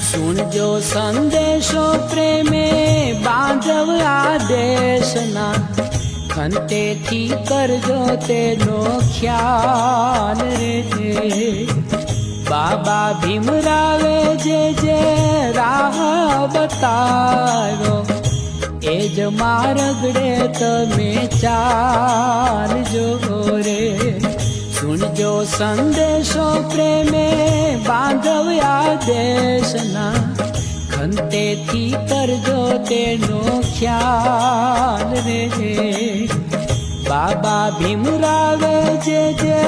सुनजो संदेशो प्रेमे बांधव आदेशना खंते थी करजो तेनो ख्याल रे। बाबा भीमरावे जे राह बतायो एज मार्गड़े तमे चालजो रे। सुनजो संदेशो प्रेमे बांधव आदेशना खंते थी करजो तेनो ख्याल रे। बाबा भीमरावे जे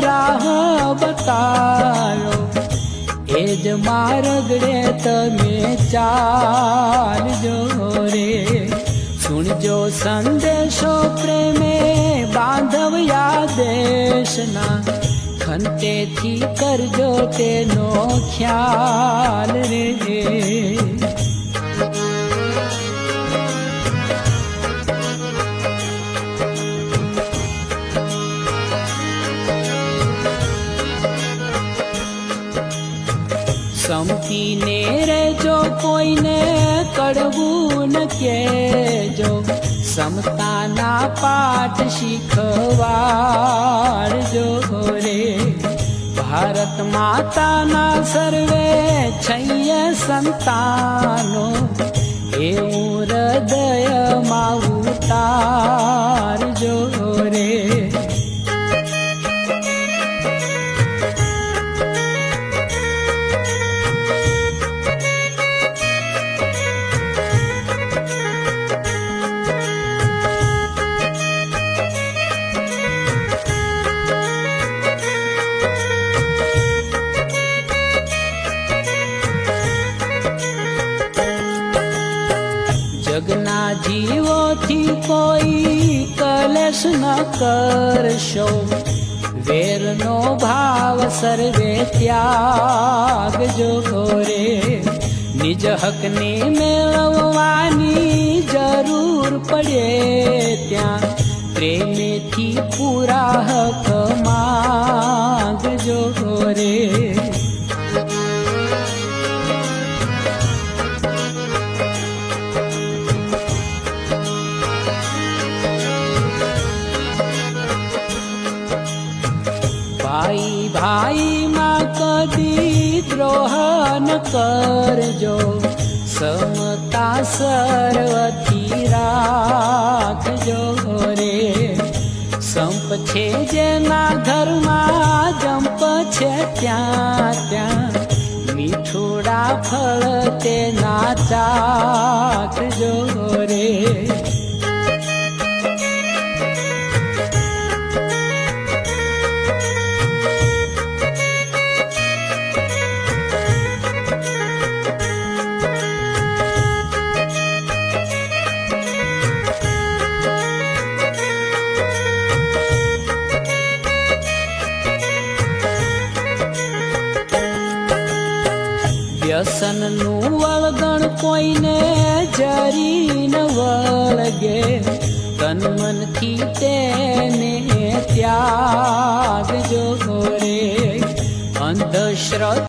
राह बतायो एज मार्गड़े तमे चालजो रे। सुनजो संदेशो प्रेमे बांधव आदेशना खंते थी करजो तेनो ख्याल रे। संपीने रेजो कोईने कड़वू न केजो समताना पाठ शीखवाड़जो रे। भारत माताना सर्वे छय्य संतानो एवं हृदय मां उतारजो रे। जगना जीवो थी कोई कलेश न करशो वेर नो भाव सर्वे त्याग जो रे। निज हक ने मेळववानी जरूर पड़े त्या प्रेमे थी पूरा हक मांग जो रे। भाई भाई मां कदी द्रोह न करजो समता सर्वथी राखजो रे। संप छे जेना घरमा जंप छे त्या त्या मीठुड़ा फल तेना चाखजो रे। व्यसन नु वळगण कोईने जरी न वळगे तन मन थी तेने त्यागजो रे। अंधश्रद्धा